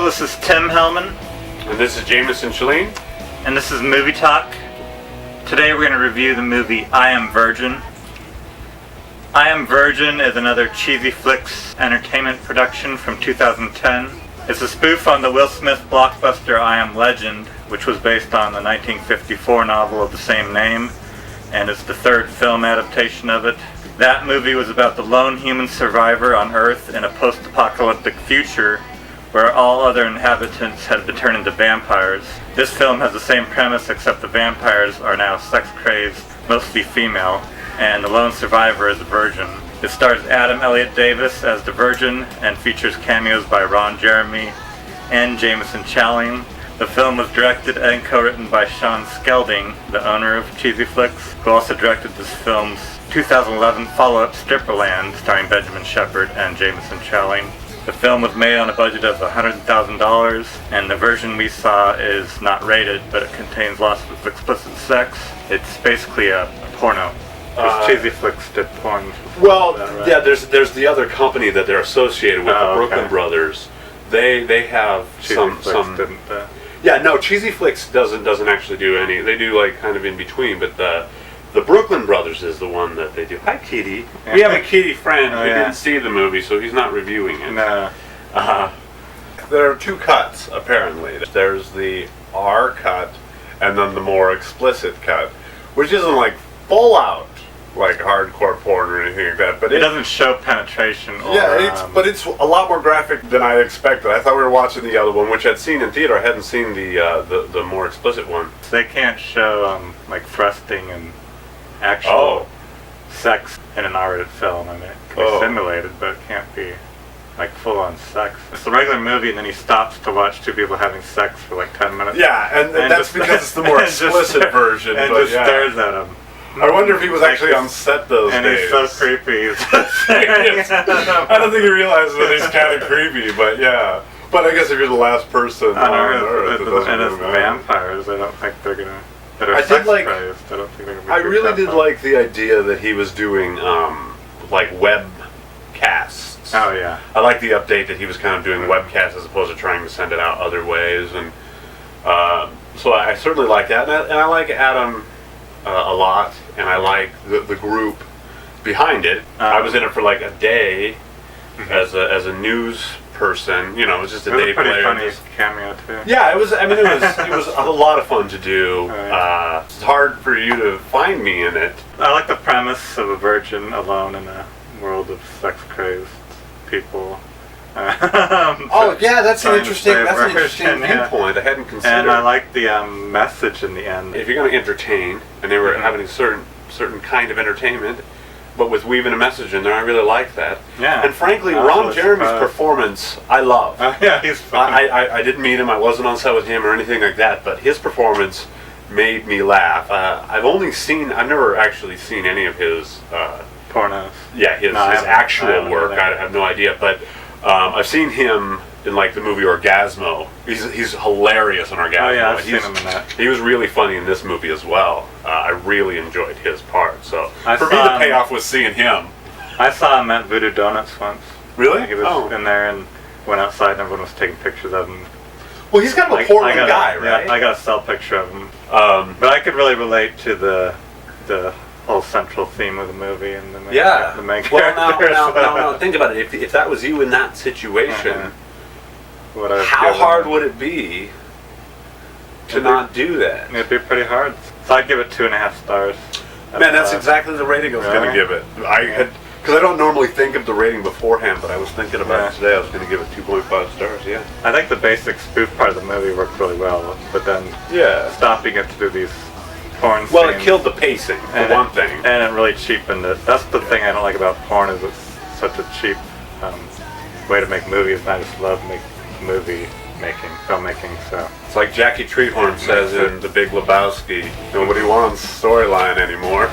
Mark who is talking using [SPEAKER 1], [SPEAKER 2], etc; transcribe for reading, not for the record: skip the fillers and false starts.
[SPEAKER 1] Hello, this is Tim Hellman.
[SPEAKER 2] And this is Jamison Challeen.
[SPEAKER 1] And this is Movie Talk. Today we're going to review the movie I Am Virgin. I Am Virgin is another Cheesy Flicks entertainment production from 2010. It's a spoof on the Will Smith blockbuster I Am Legend, which was based on the 1954 novel of the same name, and it's the third film adaptation of it. That movie was about the lone human survivor on Earth in a post-apocalyptic future where all other inhabitants had been turned into vampires. This film has the same premise, except the vampires are now sex-crazed, mostly female, and the lone survivor is a virgin. It stars Adam Elliott Davis as the Virgin and features cameos by Ron Jeremy and Jamison Challeen. The film was directed and co-written by Sean Skelding, the owner of Cheesy Flicks, who also directed this film's 2011 follow-up Stripperland, starring Benjamin Shepherd and Jamison Challeen. The film was made on a budget of $100,000, and the version we saw is not rated, but it contains lots of explicit sex. It's basically a porno. Cheesy Flicks did porn.
[SPEAKER 2] Well,
[SPEAKER 1] that, right?
[SPEAKER 2] yeah, there's the other company that they're associated with, the Brooklyn Brothers. They have some.
[SPEAKER 1] Didn't,
[SPEAKER 2] Yeah, no, Cheesy Flicks doesn't actually do any. They do like kind of in between, but the Brooklyn Brothers is the one that they do. Hi, Kitty. We have a kitty friend who didn't see the movie, so he's not reviewing it.
[SPEAKER 1] No.
[SPEAKER 3] There are two cuts, apparently. There's the R cut, and then the more explicit cut, which isn't like full out, like hardcore porn or anything like that. But
[SPEAKER 1] it doesn't show penetration. Or,
[SPEAKER 3] but it's a lot more graphic than I expected. I thought we were watching the other one, which I'd seen in theater. I hadn't seen the more explicit one.
[SPEAKER 1] They can't show like thrusting and actual sex in an R-rated film. I mean, it can be simulated, but it can't be like full-on sex. It's a regular movie, and then he stops to watch two people having sex for like 10 minutes.
[SPEAKER 3] Yeah, and that's because it's the more explicit version.
[SPEAKER 1] And just stares at him.
[SPEAKER 3] I wonder if he was actually on set those
[SPEAKER 1] and
[SPEAKER 3] days.
[SPEAKER 1] And he's so creepy.
[SPEAKER 3] I don't think he realizes that he's kind of creepy, but yeah. But I guess if you're the last person on Earth,
[SPEAKER 1] and it's vampires, I don't think they're gonna.
[SPEAKER 3] I did like.
[SPEAKER 1] I don't think they're gonna be.
[SPEAKER 3] I really did like the idea that he was doing like webcasts.
[SPEAKER 1] Oh yeah.
[SPEAKER 3] I like the update that he was kind of doing webcasts as opposed to trying to send it out other ways, and so I certainly like that, and I like Adam a lot, and I like the group behind it. I was in it for like a day as a news person. You know, it was just a day
[SPEAKER 1] pretty
[SPEAKER 3] player.
[SPEAKER 1] Funny cameo too.
[SPEAKER 3] Yeah, it was. I mean, it was a lot of fun to do. It's hard for you to find me in it.
[SPEAKER 1] I like the premise of a virgin alone in a world of sex-crazed people.
[SPEAKER 3] That's an interesting viewpoint. I hadn't considered.
[SPEAKER 1] And I like the message in the end.
[SPEAKER 3] If you're going to entertain, and they were having a certain kind of entertainment, but with weaving a message in there, I really like that.
[SPEAKER 1] Yeah.
[SPEAKER 3] And frankly, Ron Jeremy's performance, I love.
[SPEAKER 1] Yeah, he's fun.
[SPEAKER 3] I didn't meet him. I wasn't on set with him or anything like that, but his performance made me laugh. I've never actually seen any of his
[SPEAKER 1] pornos.
[SPEAKER 3] Yeah, his actual work. I have no idea, but I've seen him in like the movie Orgasmo. He's hilarious in Orgasmo.
[SPEAKER 1] Oh yeah, I've seen him in that.
[SPEAKER 3] He was really funny in this movie as well. I really enjoyed his part. So for me, the payoff was seeing him.
[SPEAKER 1] I saw him at Voodoo Donuts once.
[SPEAKER 3] Really?
[SPEAKER 1] He was in there and went outside, and everyone was taking pictures of him.
[SPEAKER 3] Well, he's kind of a Portland guy, right?
[SPEAKER 1] Yeah, I got a still picture of him. But I could really relate to the whole central theme of the movie and the main characters.
[SPEAKER 3] Now, think about it. If that was you in that situation, how hard would it be to not do that?
[SPEAKER 1] It'd be pretty hard. So I'd give it 2.5 stars.
[SPEAKER 3] Man, that's exactly the rating I was going to give it. Because I don't normally think of the rating beforehand, but I was thinking about it today. I was going to give it 2.5 stars. Yeah.
[SPEAKER 1] I think the basic spoof part of the movie worked really well, but then stopping it to do these porn scenes.
[SPEAKER 3] Well, it killed the pacing, for one thing.
[SPEAKER 1] And it really cheapened it. That's the thing I don't like about porn, is it's such a cheap way to make movies, and I just love filmmaking, so.
[SPEAKER 3] It's like Jackie Treehorn says in The Big Lebowski, nobody wants storyline anymore.